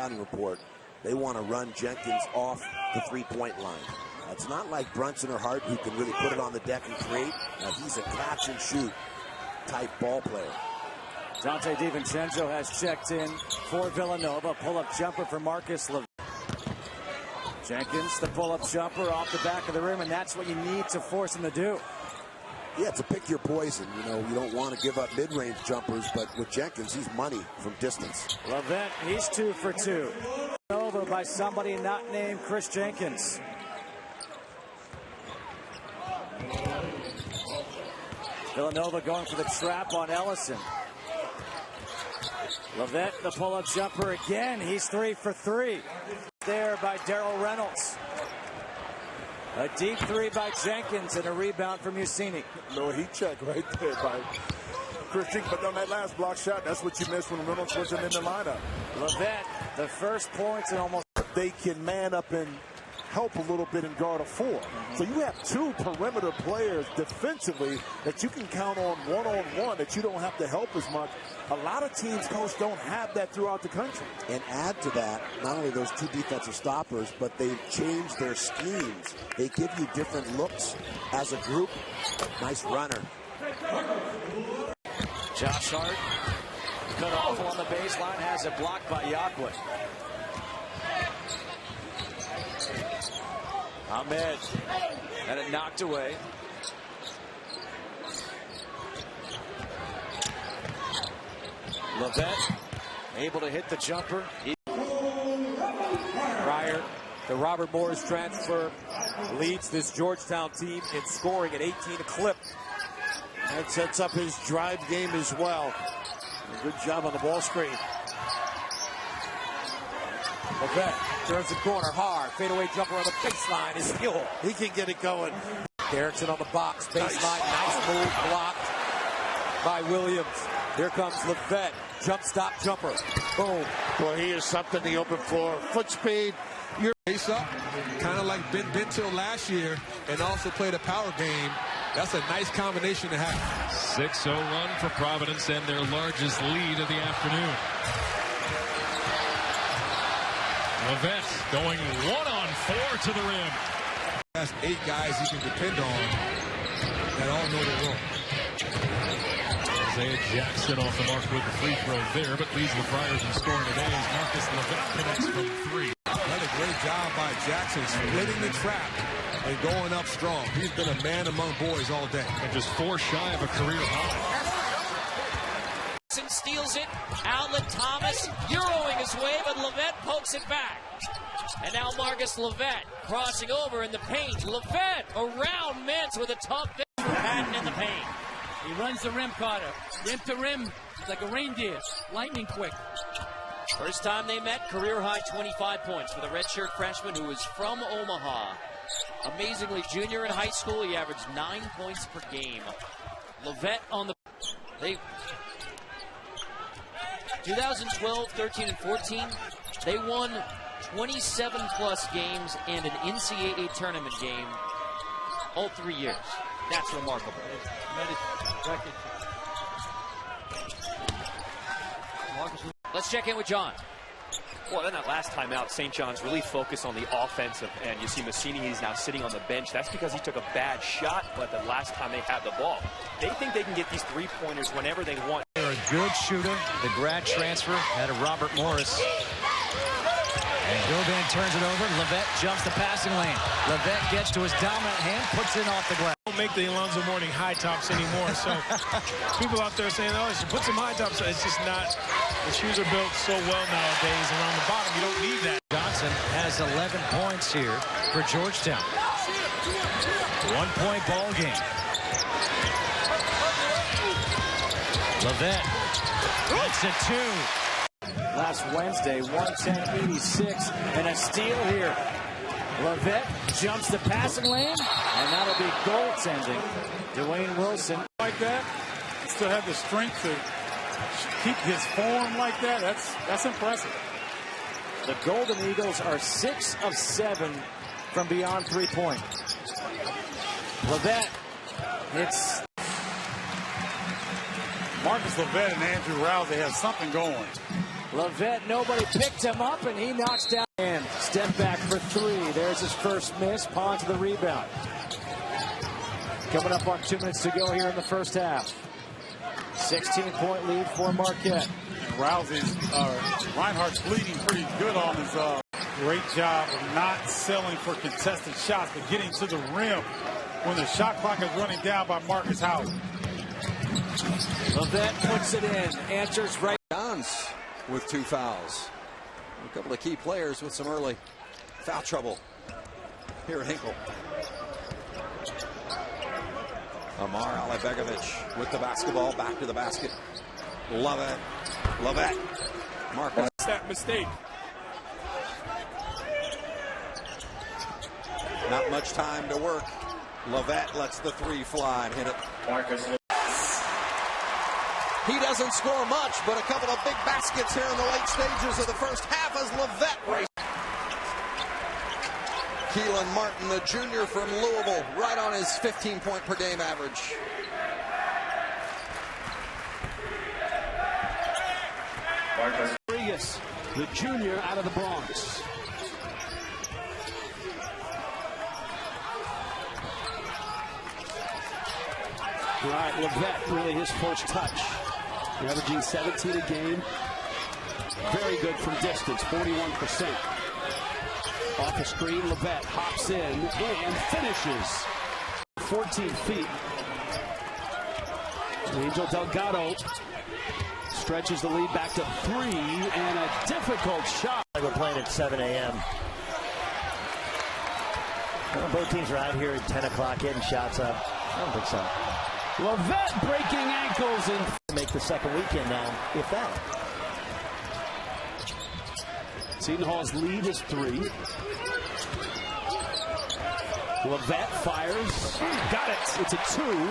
scouting report, they want to run Jenkins off the three-point line. It's not like Brunson or Hart who can really put it on the deck and create. He's a catch-and-shoot type ball player. Dante DiVincenzo has checked in for Villanova. Pull-up jumper for Marcus Lovett. Jenkins, the pull-up jumper off the back of the rim, and that's what you need to force him to do. Yeah, to pick your poison. You know, you don't want to give up mid-range jumpers, but with Jenkins, he's money from distance. Lovett, he's 2 for 2. Over by somebody not named Chris Jenkins. Villanova going for the trap on Ellison. Lovett, the pull-up jumper again. He's 3 for 3. There by Darrell Reynolds. A deep 3 by Jenkins and a rebound from Musini. No heat check right there by Chris Jenkins. But on that last block shot, that's what you missed when Reynolds wasn't in the lineup. Lovett, the first points and almost. They can man up and help a little bit and guard a 4. So you have 2 perimeter players defensively that you can count on one-on-one, that you don't have to help as much. A lot of teams, Coach, don't have that throughout the country. And add to that, not only those 2 defensive stoppers, but they've changed their schemes. They give you different looks as a group. Nice runner. Josh Hart, cut off on the baseline, has it blocked by Yakwood. Ahmed had it knocked away. Lovett able to hit the jumper. Pryor, the Robert Morris transfer, leads this Georgetown team in scoring at 18 a clip. That sets up his drive game as well. Good job on the ball screen. Lovett turns the corner hard. Fadeaway jumper on the baseline is fuel. He can get it going. Erickson on the box. Baseline. Nice move. Blocked by Williams. Here comes Lovett. Jump stop jumper. Boom. Boy, he is something the open floor. Foot speed. You're face up, kind of like Ben Bentil last year, and also played a power game. That's a nice combination to have. 6-0 run for Providence and their largest lead of the afternoon. Lovett going 1-on-4 to the rim. That's 8 guys you can depend on that all know their role. Isaiah Jackson off the mark with the free throw there, but leads the Friars in scoring today as Marcus Lovett connects from 3. Another great job by Jackson, splitting the trap and going up strong. He's been a man among boys all day. And just 4 shy of a career high. Steals it. Outlet Thomas Euroing his way, but Lovett pokes it back. And now Marcus Lovett crossing over in the paint. Lovett around Mintz with a tough finish. Patton in the paint. He runs the rim, Carter. Rim to rim like a reindeer. Lightning quick. First time they met, career high 25 points for the redshirt freshman who is from Omaha. Amazingly, junior in high school, he averaged 9 points per game. Lovett on the... 2012, 13, and 14, they won 27-plus games and an NCAA tournament game all 3 years. That's remarkable. Let's check in with John. Well, then that last time out, St. Johns really focused on the offensive end. You see Musini, he's now sitting on the bench. That's because he took a bad shot, but the last time they had the ball. They think they can get these three-pointers whenever they want. They're a good shooter. The grad transfer out of Robert Morris. And Govan turns it over. Lovett jumps the passing lane. Lovett gets to his dominant hand, puts it off the glass. Don't make the Alonzo Mourning high tops anymore. So people out there saying, oh, you should put some high tops. It's just not. The shoes are built so well nowadays around the bottom. You don't need that. Johnson has 11 points here for Georgetown. 1-point ball game. Lovett gets a 2. Last Wednesday, 110-86, and a steal here. Lovett jumps the passing lane, and that'll be goaltending. Dwayne Wilson. Like that, still have the strength to keep his form like that. That's impressive. The Golden Eagles are 6 of 7 from beyond 3-point. Lovett hits. Marcus Lovett and Andrew Rousey have something going. Lovett, nobody picked him up, and he knocks down. And step back for three. There's his first miss. Pond to the rebound. Coming up on 2 minutes to go here in the first half. 16-point lead for Marquette. Reinhardt's bleeding pretty good on his great job of not settling for contested shots, but getting to the rim when the shot clock is running down by Marcus Howard. Lovett puts it in. Answers right. Johns with 2 fouls. A couple of key players with some early foul trouble here at Hinkle. Amar Alibegovic with the basketball, back to the basket. Lovett. Marcus. That mistake. Not much time to work. Lovett lets the three fly and hit it. Marcus. He doesn't score much, but a couple of big baskets here in the late stages of the first half as Lovett races. Keelan Martin, the junior from Louisville, right on his 15-point per game average. Marcus. Rodriguez, the junior out of the Bronx. Right, Lovett, really his first touch. Averaging 17 a game. Very good from distance, 41%. Off the screen, Lovett hops in and finishes. 14 feet. Angel Delgado stretches the lead back to 3, and a difficult shot. We're playing at 7 a.m. Both teams are out here at 10 o'clock getting shots up. I don't think so. Lovett breaking ankles and make the second weekend now, if that. Seton Hall's lead is 3. Lovett fires. Got it. It's a 2.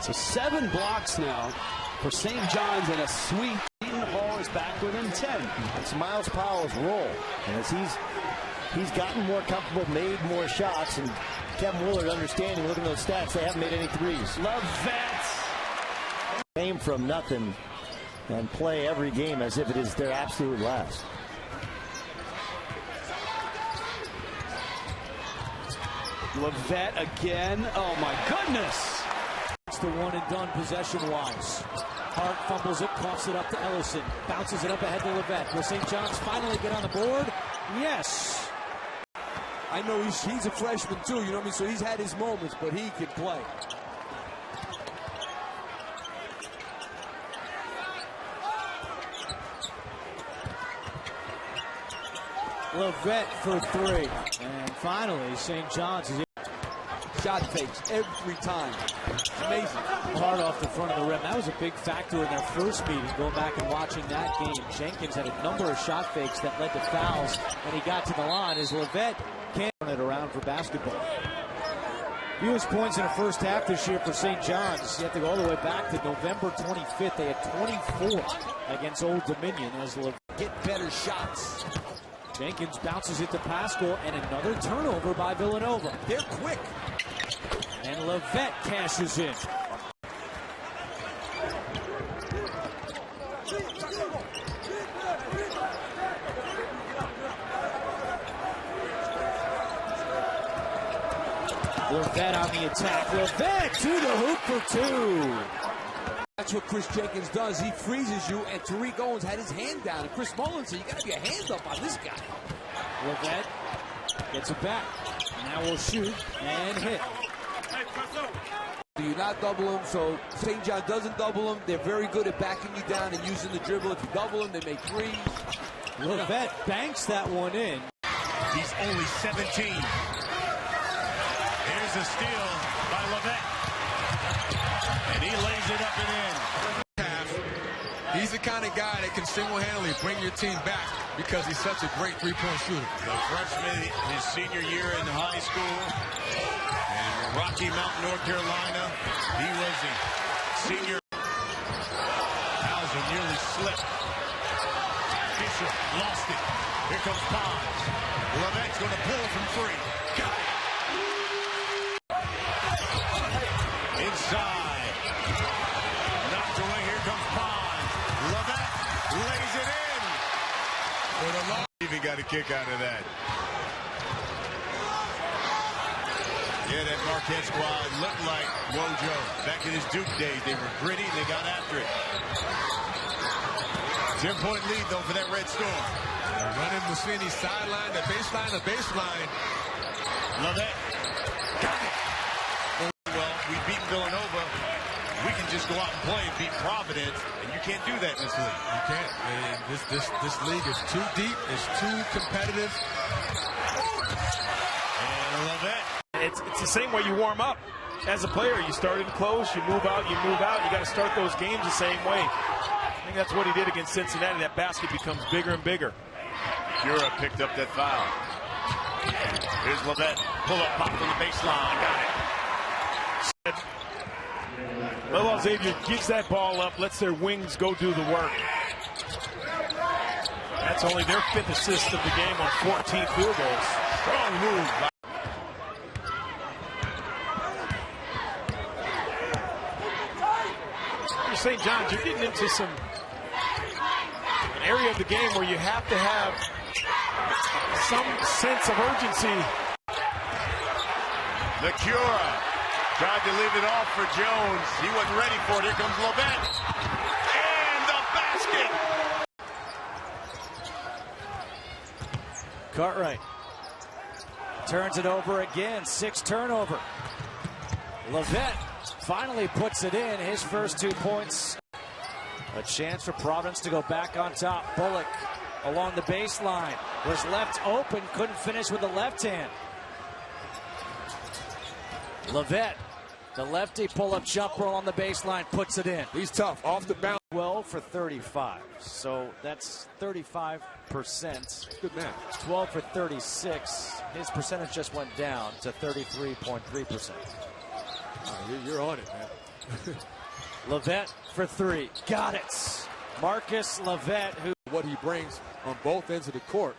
So 7 blocks now for St. Johns and a sweep. Seton Hall is back within 10. It's Miles Powell's role. And as he's gotten more comfortable, made more shots, and Kevin Willard understanding, looking at those stats, they haven't made any threes. Lovett. Game from nothing and play every game as if it is their absolute last. Lovett again. Oh my goodness. It's the one and done possession-wise. Hart fumbles it, coughs it up to Ellison. Bounces it up ahead to Lovett. Will St. Johns finally get on the board? Yes. I know he's a freshman too, you know what I mean? So he's had his moments, but he can play. Lovett for 3. And finally, St. Johns is in. Shot fakes every time. Amazing. Hard off the front of the rim. That was a big factor in their first meeting, going back and watching that game. Jenkins had a number of shot fakes that led to fouls when he got to the line as Lovett can't turn it around for basketball. Fewest points in the first half this year for St. Johns. You have to go all the way back to November 25th. They had 24 against Old Dominion as Lovett get better shots. Jenkins bounces it to Pascal, and another turnover by Villanova. They're quick. And Lovett cashes in. Lovett on the attack. Lovett to the hoop for 2. That's what Chris Jenkins does. He freezes you, and Tariq Owens had his hand down. And Chris Mullins said, you got to get a hand up on this guy. Lovett gets it back. Now we'll shoot and hit. Do you not double him? So St. John doesn't double him. They're very good at backing you down and using the dribble. If you double them, they make threes. Lovett banks that one in. He's only 17. Here's a steal by Lovett. And he lays it up and in. He's the kind of guy that can single-handedly bring your team back because he's such a great three-point shooter. The freshman, his senior year in high school in Rocky Mount, North Carolina. He was a senior. Hauser nearly slipped. Fisher lost it. Here comes Pons. Lovett's going to pull from 3. Got it. side. Knocked away. Here comes Pond. Lovett lays it in. For the long. Even got a kick out of that. Yeah, that Marquette squad looked like Wojo. Back in his Duke days, they were gritty and they got after it. 10-point lead, though, for that Red Storm. They're running Mussini sideline, the baseline. Lovett. Got it. Well, we've beaten Villanova. We can just go out and play and beat Providence, and you can't do that in this league. You can't. Man, this league is too deep. It's too competitive. And Lovett. It's the same way you warm up. As a player, you start in close, you move out. You got to start those games the same way. I think that's what he did against Cincinnati. That basket becomes bigger and bigger. Cura picked up that foul. Here's Lovett. Pull up, pop from the baseline. Got it. Well, Xavier gives that ball up, lets their wings go do the work. That's only their 5th assist of the game on 14 field goals. Strong move by St. Johns, you're getting into an area of the game where you have to have some sense of urgency. the Cura. Tried to leave it off for Jones. He wasn't ready for it. Here comes Lovett. And the basket. Cartwright turns it over again. 6 turnover. Lovett finally puts it in. His first 2 points. A chance for Providence to go back on top. Bullock along the baseline. Was left open. Couldn't finish with the left hand. Lovett, the lefty pull-up jumper on the baseline, puts it in. He's tough. Off the bounce. 12 for 35. So that's 35%. Good man. 12 for 36. His percentage just went down to 33.3%. You're on it, man. Lovett for 3. Got it. Marcus Lovett, who what he brings on both ends of the court.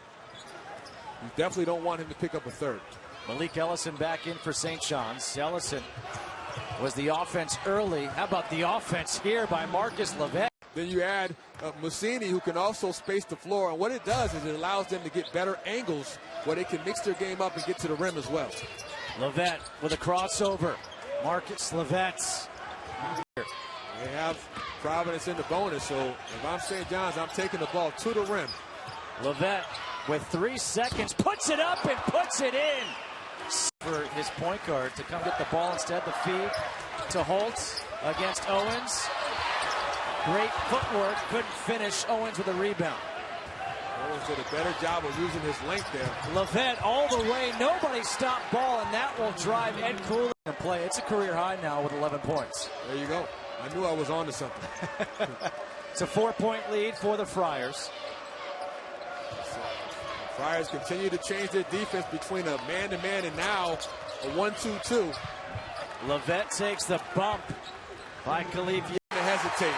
You definitely don't want him to pick up a third. Malik Ellison back in for St. Johns. Ellison was the offense early. How about the offense here by Marcus Lovett? Then you add Mussini, who can also space the floor. And what it does is it allows them to get better angles where they can mix their game up and get to the rim as well. Lovett with a crossover. Marcus Lovett. They have Providence in the bonus, so if I'm St. Johns, I'm taking the ball to the rim. Lovett with 3 seconds puts it up and puts it in. For his point guard to come get the ball instead, the feed to Holtz against Owens. Great footwork, couldn't finish. Owens with a rebound. Owens did a better job of using his length there. Lovett all the way, nobody stopped ball, and that will drive Ed Cooley to play. It's a career high now with 11 points. There you go. I knew I was on to something. It's a 4-point lead for the Friars. Friars continue to change their defense between a man-to-man and now a 1-2-2. Lovett takes the bump by Khalif. To hesitate.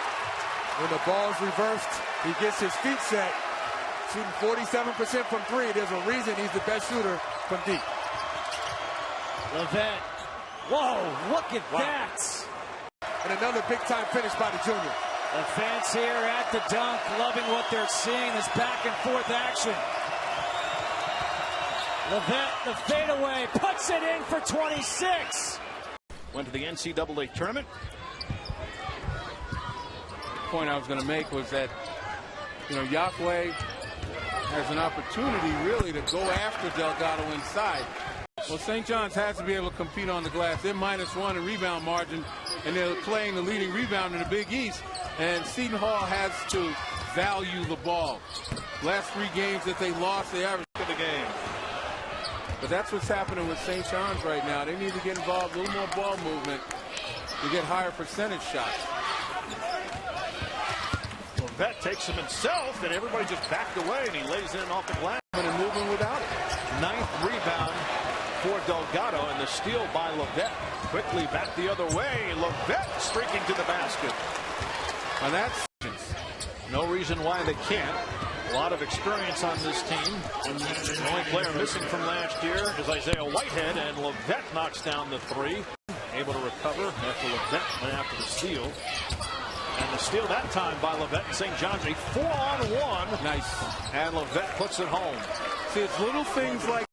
When the ball's reversed, he gets his feet set. Shooting 47% from 3. There's a reason he's the best shooter from deep. Lovett. Whoa, look at that. And another big-time finish by the junior. The fans here at the dunk, loving what they're seeing, this back-and-forth action. Lovett, the fadeaway, puts it in for 26. Went to the NCAA tournament. The point I was going to make was that, Yahweh has an opportunity really to go after Delgado inside. Well, St. Johns has to be able to compete on the glass. They're -1 in rebound margin, and they're playing the leading rebounder in the Big East. And Seton Hall has to value the ball. Last 3 games that they lost, they averaged the game. But that's what's happening with St. Johns right now. They need to get involved, a little more ball movement to get higher percentage shots. Lovett takes him himself, and everybody just backed away, and he lays in off the glass. And moving without it. 9th rebound for Delgado, and the steal by Lovett. Quickly back the other way. Lovett streaking to the basket. And that's no reason why they can't. A lot of experience on this team. The only player missing from last year is Isaiah Whitehead, and Lovett knocks down the 3. able to recover after Lovett went after the steal. And the steal that time by Lovett and St. John's, a 4-on-1. Nice. And Lovett puts it home. See, it's little things like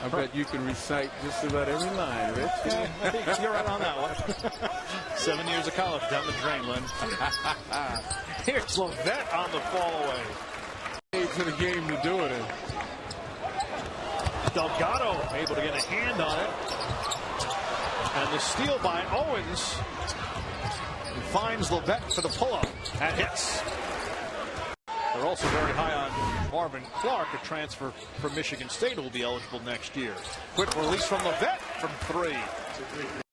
I bet you can recite just about every line, Rich. Yeah, I think you're right on that one. 7 years of college down the drain, Lynn. Here's Lovett on the fall away. To the game to do it in. Delgado able to get a hand on it. And the steal by Owens. He finds Lovett for the pull-up. That hits. They're also very high on Marvin Clark, a transfer from Michigan State who will be eligible next year. Quick release from Lovett from 3.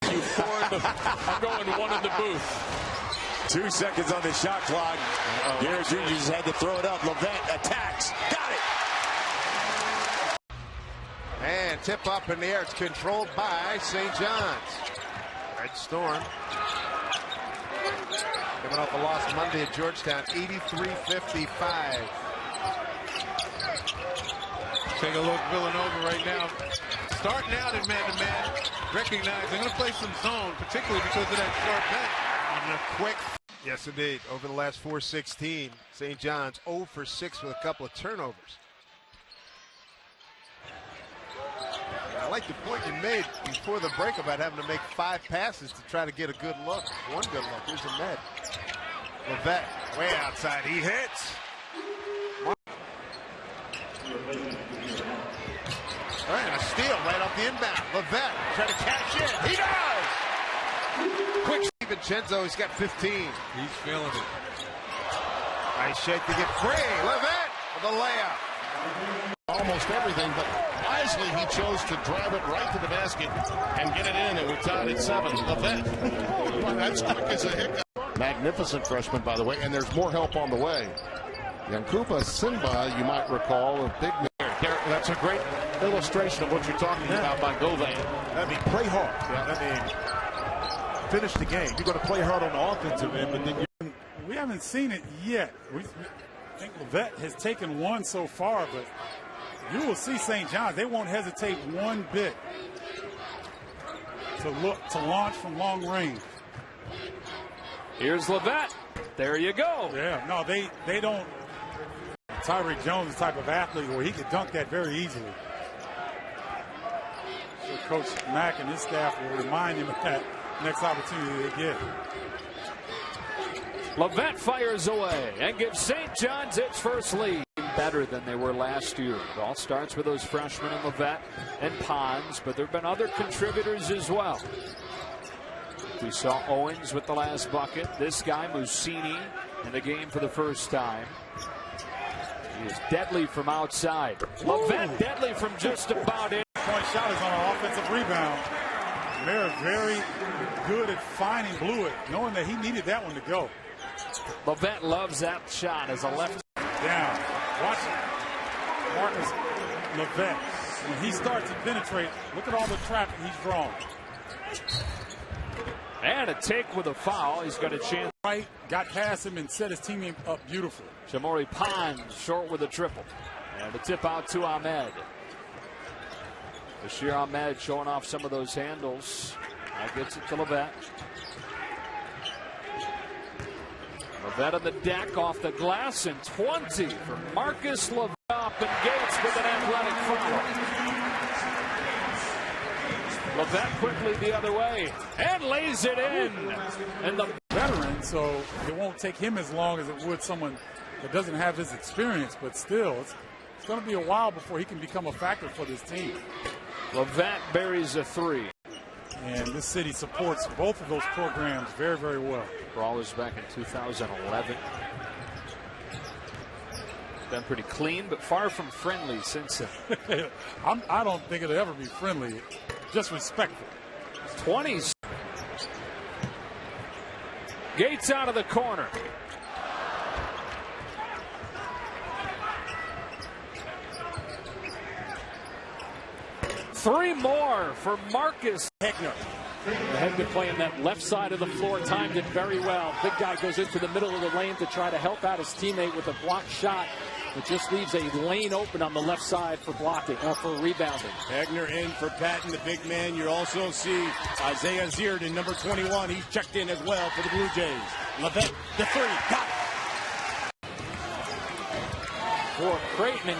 I'm going one in the booth. 2 seconds on the shot clock. Here, Junior just had to throw it up. Lovett attacks. Got it. And tip up in the air. It's controlled by St. John's. Red Storm coming off a loss Monday at Georgetown, 83-55. Take a look, Villanova right now. Starting out in man-to-man. Recognize they're going to play some zone, particularly because of that short bench. And a quick, yes indeed, over the last 4-16, St. John's 0 for 6 with a couple of turnovers. I like the point you made before the break about having to make 5 passes to try to get a good look. One good look. Here's Ahmed. Lovett way outside. He hits. All right, and a steal right off the inbound. Lovett trying to cash in. He does. Quick Vincenzo. He's got 15. He's feeling it. Nice shake to get free. Lovett with a layup. Almost everything, but wisely he chose to drive it right to the basket and get it in, and we're tied at 7. Lovett. That's quick as a hiccup. Magnificent freshman, by the way, and there's more help on the way. Yankuba Simba, you might recall, a big man. That's a great illustration of what you're talking about by Govan. I mean, play hard. I mean, finish the game. You're going to play hard on the offensive end, but then we haven't seen it yet. I think Lovett has taken one so far, but you will see St. John's. They won't hesitate one bit to launch from long range. Here's Lovett. There you go. Yeah, no, they don't. Tyreek Jones is the type of athlete where he could dunk that very easily. So Coach Mack and his staff will remind him of that next opportunity they get. Lovett fires away and gives St. John's its first lead. Better than they were last year. It all starts with those freshmen in Lovett and Pons, but there have been other contributors as well. We saw Owens with the last bucket. This guy, Musini, in the game for the first time. He is deadly from outside. Lovett deadly from just about in. Point shot is on an offensive rebound. They're very good at finding Blewett, knowing that he needed that one to go. Lovett loves that shot as a left. Down. Watch Marcus Lovett. When he starts to penetrate, look at all the traffic he's drawn. And a take with a foul. He's got a chance. Right, got past him and set his teammate up beautifully. Jamori Pons short with a triple. And the tip out to Ahmed. Bashir Ahmed showing off some of those handles. Now gets it to Lovett. Lovett on the deck off the glass, and 20 for Marcus Lovett. Up and Gates with an athletic foul. Lovett quickly the other way and lays it in. And the veteran, so it won't take him as long as it would someone that doesn't have his experience, but still, it's going to be a while before he can become a factor for this team. Lovett buries a 3. And this city supports both of those programs very, very well. Brawlers back in 2011. Been pretty clean, but far from friendly since then. I don't think it'll ever be friendly, just respectful. 20s. Gates out of the corner. Three more for Marcus Hegner. Hegner playing that left side of the floor, timed it very well. Big guy goes into the middle of the lane to try to help out his teammate with a blocked shot. It just leaves a lane open on the left side for blocking, for rebounding. Egner in for Patton, the big man. You also see Isaiah Zierden, number 21. He's checked in as well for the Blue Jays. Lovett, the three, got it. For Creighton,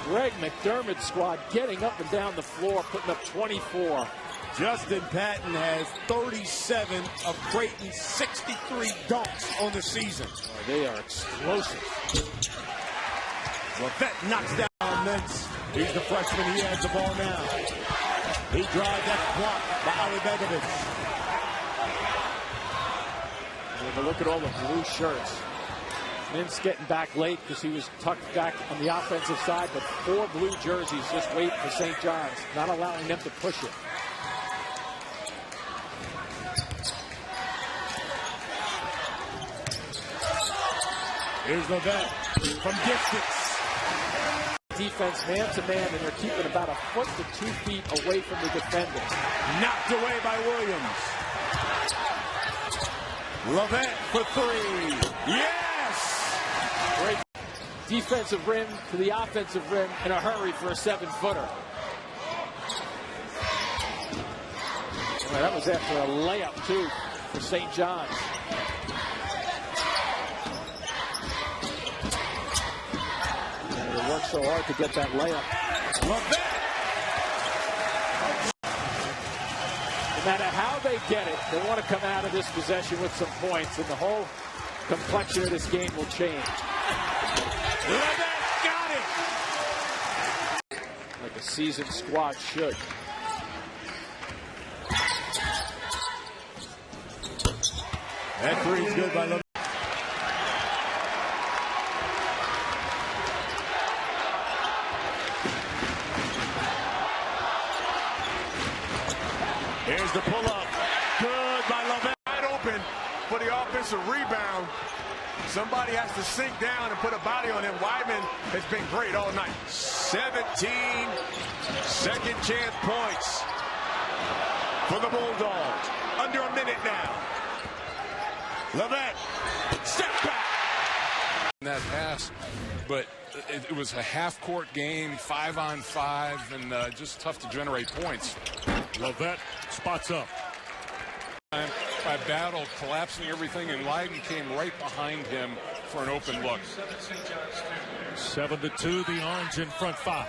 Greg McDermott's squad getting up and down the floor, putting up 24. Justin Patton has 37 of Creighton's 63 dunks on the season. Oh, they are explosive. Lovett knocks down Mintz. He's the freshman. He has the ball now. He drives that block by Ali Begovic. Look at all the blue shirts. Mintz getting back late because he was tucked back on the offensive side, but 4 blue jerseys just waiting for St. Johns, not allowing them to push it. Here's Lovett from distance. Defense man-to-man, and they're keeping about a foot to 2 feet away from the defender. Knocked away by Williams. Lovett for 3. Yes! Great defensive rim to the offensive rim in a hurry for a 7-footer. Well, that was after a layup, too, for St. Johns. They worked so hard to get that layup. Lovett! No matter how they get it, they want to come out of this possession with some points, and the whole complexion of this game will change. Lovett got it! Like a seasoned squad should. That three is good by Lovett. Here's the pull-up. Good by Lovett. Wide open for the offensive rebound. Somebody has to sink down and put a body on him. Wyman has been great all night. 17 second chance points for the Bulldogs. Under a minute now. Lovett, step back. That pass, but it was a half-court game, 5-on-5, and just tough to generate points. Lovett spots up. By battle, collapsing everything, and Leiden came right behind him for an open look. 7-2, the Orange in front 5.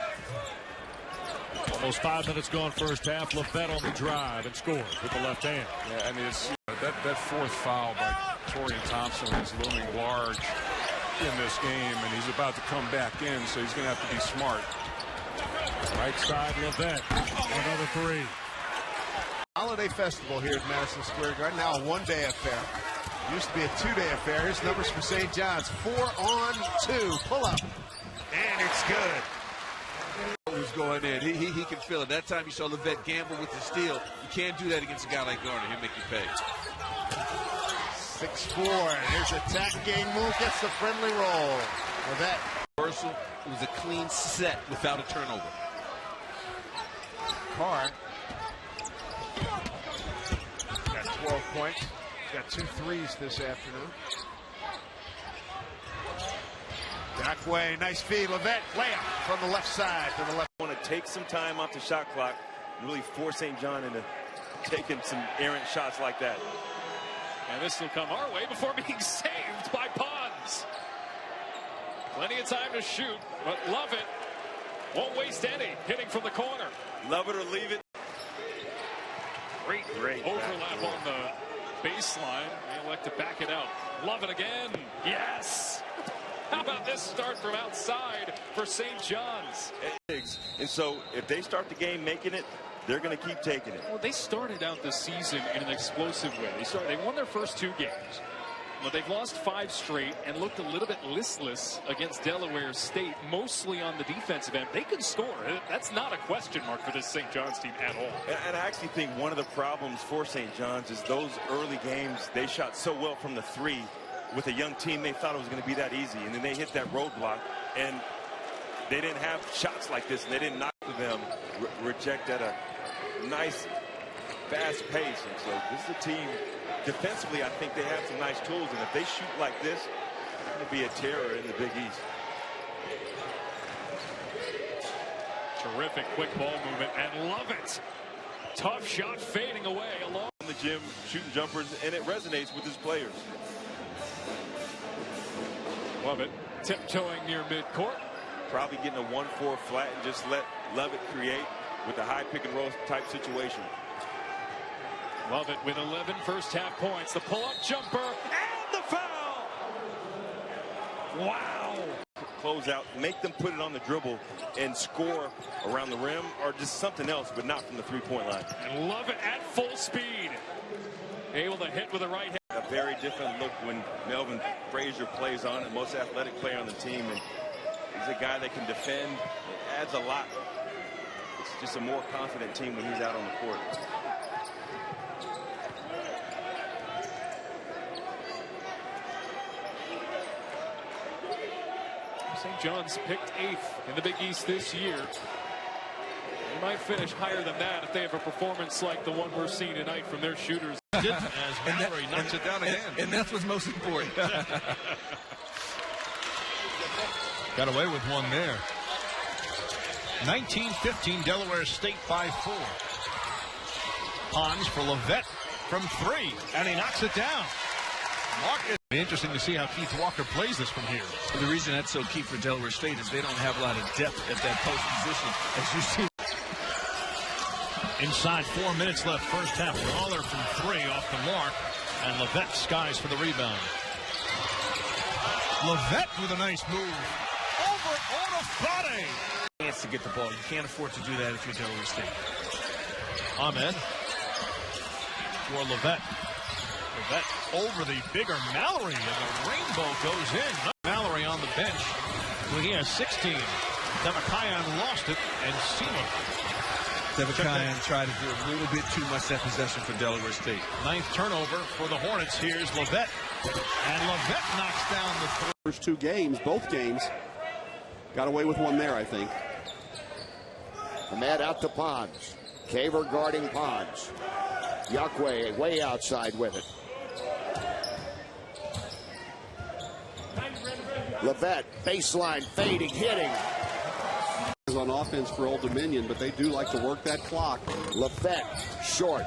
Almost 5 minutes gone first half. Lovett on the drive and scores with the left hand. Yeah, I mean, it's, that fourth foul by Torian Thompson is looming large in this game, and he's about to come back in, so he's going to have to be smart. Right side, Lovett. Another 3. Holiday Festival here at Madison Square Garden. Now a one-day affair. Used to be a 2-day affair. Here's numbers for St. Johns. 4-on-2. Pull up. And it's good. Who's going in. He can feel it. That time you saw Lovett gamble with the steal. You can't do that against a guy like Garner. He'll make you pay. 6-4. Here's a attack game move. Gets the friendly roll. Lovett. Reversal. It was a clean set without a turnover. Carr got 12 points. Got 2 threes this afternoon. Back way, nice feed. Lovett, layup from the left side to the left. Want to take some time off the shot clock and really force St. John into taking some errant shots like that. And this will come our way before being saved by Pons. Plenty of time to shoot, but Lovett won't waste any. Hitting from the corner. Love it or leave it. Great overlap on the baseline. They elect to back it out. Lovett again. Yes. How about this start from outside for St. Johns? And so if they start the game making it, they're going to keep taking it. Well, they started out this season in an explosive way. They won their first 2 games. But they've lost 5 straight and looked a little bit listless against Delaware State, mostly on the defensive end. They can score. That's not a question mark for this St. John's team at all. And I actually think one of the problems for St. John's is those early games, they shot so well from the 3. With a young team, they thought it was going to be that easy. And then they hit that roadblock, and they didn't have shots like this, and they didn't knock them, reject at a nice, fast pace. And so this is a team, defensively, I think they have some nice tools. And if they shoot like this, it's going to be a terror in the Big East. Terrific quick ball movement, and Lovett. Tough shot fading away along in the gym, shooting jumpers, and it resonates with his players. Lovett tiptoeing near midcourt. Probably getting a 1-4 flat and just let Lovett create with a high pick and roll type situation. Lovett with 11 first half points. The pull-up jumper and the foul. Wow. Close out, make them put it on the dribble and score around the rim or just something else, but not from the three-point line. And Lovett at full speed. Able to hit with a right hand. A very different look when Melvin Frazier plays on, the most athletic player on the team. And he's a guy that can defend. It adds a lot. It's just a more confident team when he's out on the court. St. John's picked 8th in the Big East this year. They might finish higher than that if they have a performance like the one we're seeing tonight from their shooters. As Mallory knocks it down again. And that's what's most important. Got away with one there. 19-15, Delaware State by 4. Pons for Lovett from 3, and he knocks it down. Marcus. Interesting to see how Keith Walker plays this from here. The reason that's so key for Delaware State is they don't have a lot of depth at that post position, as you see. Inside 4 minutes left, first half. Waller from 3 off the mark, and Lovett skies for the rebound. Lovett with a nice move. Over Onofade. Chance to get the ball. You can't afford to do that if you're Delaware State. Ahmed for Lovett. Lovett over the bigger Mallory, and the rainbow goes in. Mallory on the bench. Well, he has 16. Devakayan lost it, and Seaman. Devakayan tried to do a little bit too much that possession for Delaware State. 9th turnover for the Hornets. Here's Lovett. And Lovett knocks down the first 2 games, both games. Got away with one there, I think. Ahmed out to Pons. Caver guarding Pons. Yakwe way outside with it. Lovett, baseline, fading, hitting. On offense for Old Dominion, but they do like to work that clock. Lovett, short.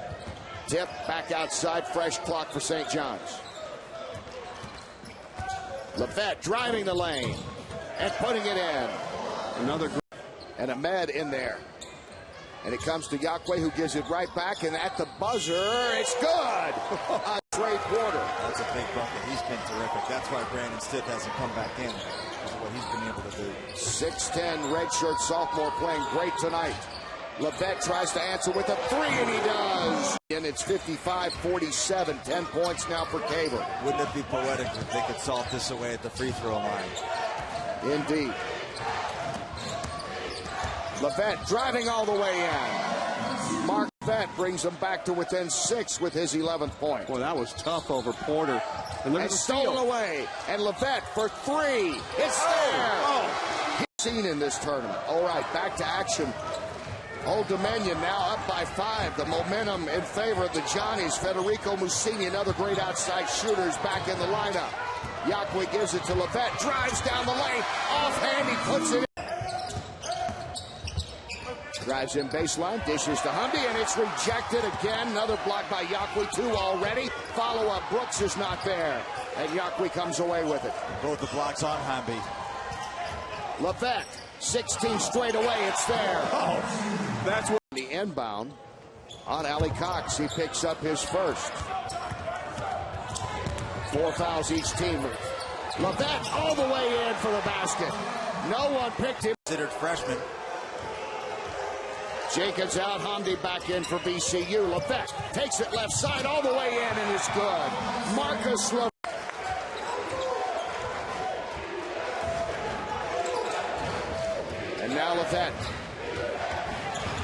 Tip, back outside, fresh clock for St. John's. Lovett driving the lane and putting it in. Another. And Ahmed in there. And it comes to Yakwe, who gives it right back, and at the buzzer, it's good! Trey Porter. That's a big bucket. He's been terrific. That's why Brandon Stitt hasn't come back in. That's what he's been able to do. 6'10", redshirt sophomore playing great tonight. Lovett tries to answer with a 3, and he does! And it's 55-47, 10 points now for Caver. Wouldn't it be poetic if they could salt this away at the free throw line? Indeed. Lovett driving all the way in. Mark Lovett brings them back to within 6 with his 11th point. Well, that was tough over Porter. And stolen away. And Lovett for 3. It's there. He's seen in this tournament. All right, back to action. Old Dominion now up by 5. The momentum in favor of the Johnnies. Federico Mussini, another great outside shooter, is back in the lineup. Yakwe gives it to Lovett. Drives down the lane. Offhand, he puts it in. Drives in baseline, dishes to Humby, and it's rejected again. Another block by Yakwe, 2 already. Follow-up, Brooks is not there. And Yakwe comes away with it. Both the blocks on Humby. Lovett, 16 straight away, it's there. Oh, that's what the inbound on Ali Cox. He picks up his first. 4 fouls each team. Lovett all the way in for the basket. No one picked him. Considered freshman. Jenkins out, Hamdi back in for VCU. Lovett takes it left side all the way in, and it's good. Marcus Lovett. And now Lovett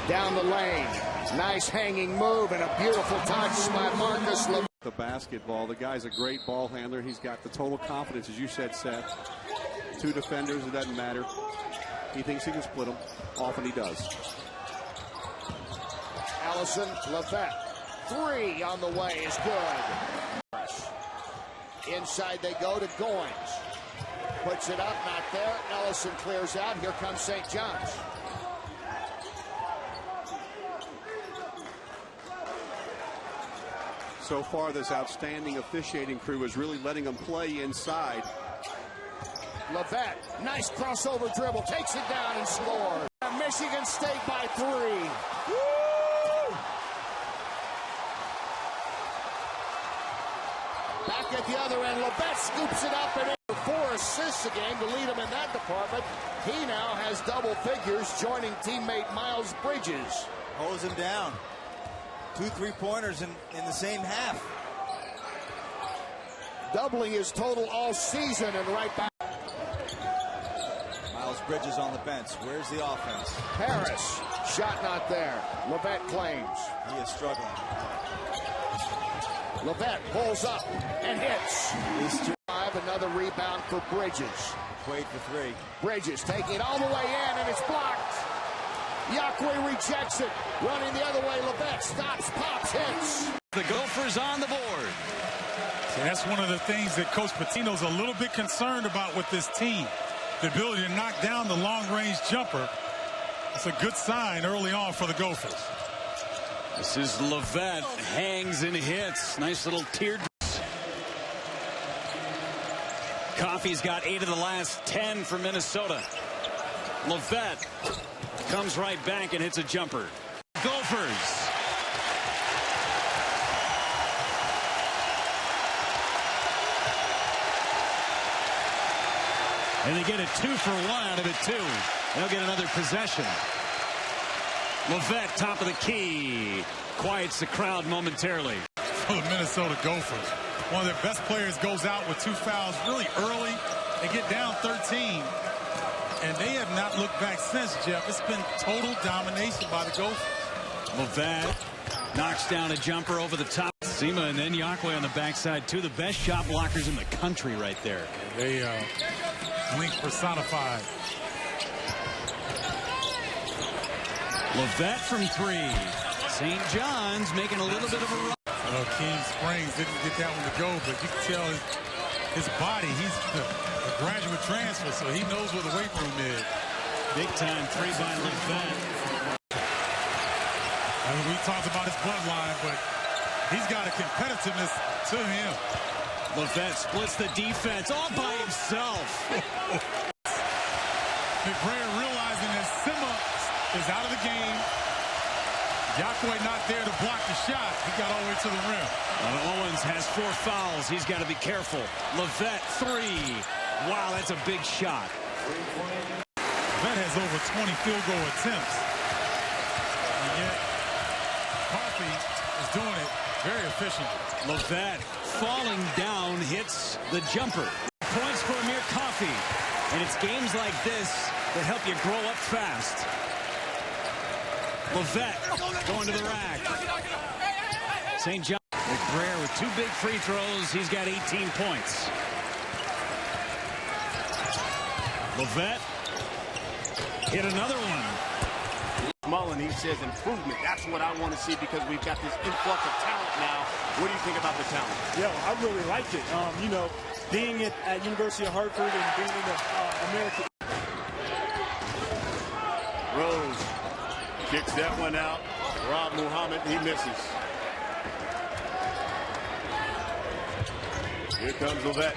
down the lane. Nice hanging move and a beautiful touch by Marcus Lovett. The basketball. The guy's a great ball handler. He's got the total confidence, as you said, Seth. 2 defenders, it doesn't matter. He thinks he can split them. Often he does. Allison, Lovett, 3 on the way is good. Inside they go to Goins. Puts it up, not there. Ellison clears out. Here comes St. John's. So far, this outstanding officiating crew is really letting them play inside. Lovett, nice crossover dribble, takes it down and scores. Michigan State by 3. Woo! Back at the other end, Lovett scoops it up and in. 4 assists a game to lead him in that department. He now has double figures, joining teammate Miles Bridges. Hose him down. 2 3-pointers in the same half. Doubling his total all season and right back. Miles Bridges on the bench. Where's the offense? Harris, shot not there. Lovett claims. He is struggling. Lovett pulls up and hits. He's 5, another rebound for Bridges. Quaid for 3. Bridges taking it all the way in, and it's blocked. Yaqui rejects it. Running the other way, Lovett stops, pops, hits. The Gophers on the board. So that's one of the things that Coach Pitino's a little bit concerned about with this team. The ability to knock down the long-range jumper. That's a good sign early on for the Gophers. This is Lovett, hangs and hits. Nice little teardrop. Coffey's got 8 of the last 10 for Minnesota. Lovett comes right back and hits a jumper. Gophers. And they get a 2 for 1 out of it, too. They'll get another possession. Lovett, top of the key. Quiets the crowd momentarily. For the Minnesota Gophers, one of their best players goes out with 2 fouls really early. They get down 13. And they have not looked back since, Jeff. It's been total domination by the Gophers. Lovett knocks down a jumper over the top. Sema and then Yaqui on the backside, 2 of the best shot blockers in the country right there. They link personified. Lovett from 3. St. Johns making a little bit of a run. King Springs didn't get that one to go, but you can tell his body, he's a graduate transfer, so he knows where the weight room is. Big time 3 by Lovett. I mean, we talked about his bloodline, but he's got a competitiveness to him. Lovett splits the defense all by himself. McBrayer realizing that Sema is out of the game. Yaqui not there to block the shot. He got all the way to the rim. Owens has 4 fouls. He's got to be careful. Lovett 3. Wow, that's a big shot. Lovett has over 20 field goal attempts. And yet, Coffey is doing it very efficiently. Lovett falling down hits the jumper. Points for Amir Coffey. And it's games like this that help you grow up fast. Lovett going to the rack. St. Johns. McBrayer with 2 big free throws. He's got 18 points. Lovett hit another one. Mullen, he says improvement. That's what I want to see because we've got this influx of talent now. What do you think about the talent? Yeah, I really like it. You know, being at University of Hartford and being in the American. Rose kicks that one out. Rob Muhammad, he misses. Here comes Lovett.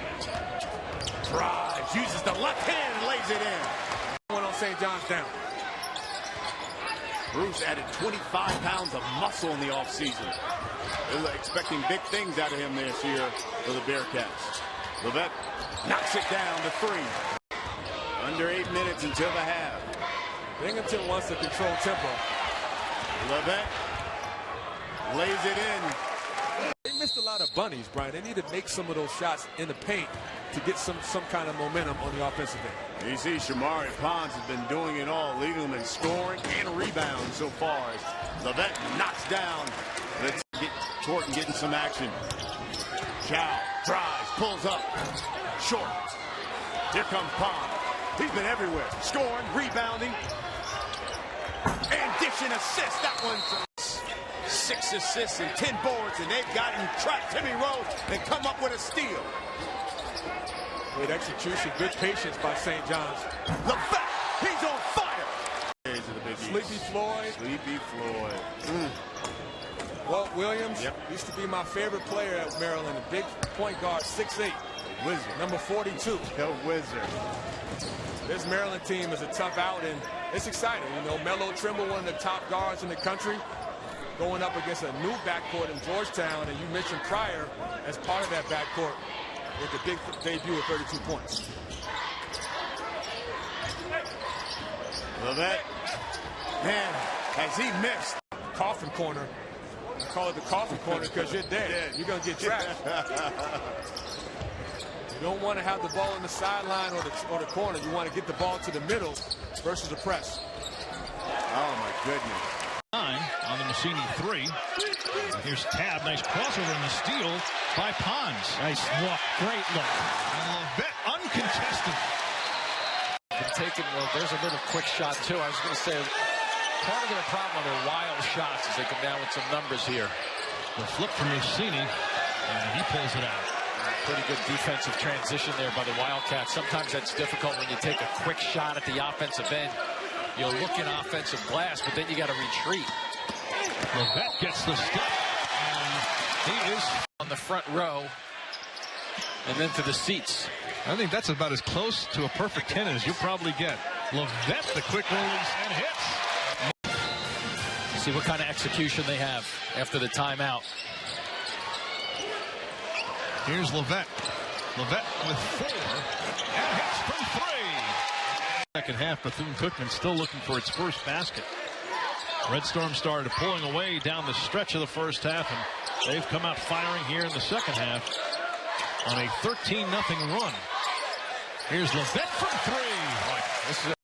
Drives, uses the left hand and lays it in. One on St. Johns down. Bruce added 25 pounds of muscle in the offseason. They're expecting big things out of him this year for the Bearcats. Lovett knocks it down to 3. Under 8 minutes until the half. Binghamton wants to control tempo. Lovett lays it in. They missed a lot of bunnies, Brian. They need to make some of those shots in the paint to get some kind of momentum on the offensive end. You see Shamari Pons has been doing it all, leading them in scoring and rebounding so far. As Lovett knocks down. Let's get Torton getting some action. Chow drives, pulls up, short. Here comes Pons. He's been everywhere, scoring, rebounding, and dishing assists. That one's 6 assists and 10 boards, and they've gotten trapped Timmy Rose and come up with a steal. Great execution, good patience by St. Johns. Lovett, he's on fire. Sleepy Floyd. Sleepy Floyd. Walt Williams used to be my favorite player at Maryland. A big point guard, 6'8". Wizard. Number 42. The Wizard. This Maryland team is a tough out, and it's exciting. You know, Melo Trimble, one of the top guards in the country, going up against a new backcourt in Georgetown, and you mentioned Pryor as part of that backcourt with the big debut of 32 points. Lovett, man, has he missed? Coffin corner. I call it the coffin corner because you're dead. You're going to get trapped. You don't want to have the ball on the sideline or the corner. You want to get the ball to the middle versus the press. Oh, my goodness. 9 on the Massini 3. Here's Tab. Nice crossover in the steal by Pons. Nice look. Great look. And Lovett uncontested. Well, there's a little quick shot, too. I was going to say, part of their problem are their wild shots as they come down with some numbers here. The flip from Massini, and he pulls it out. Pretty good defensive transition there by the Wildcats. Sometimes that's difficult when you take a quick shot at the offensive end. You'll look in offensive glass, but then you got to retreat. Lovett gets the step, and he is on the front row, and then to the seats. I think that's about as close to a perfect 10 as you'll probably get. Lovett, the quick release, and hits. See what kind of execution they have after the timeout. Here's Lovett. Lovett with 4, and hits from 3. Second half, Bethune-Cookman still looking for its first basket. Red Storm started pulling away down the stretch of the first half, and they've come out firing here in the second half on a 13-0 run. Here's Lovett from 3. This is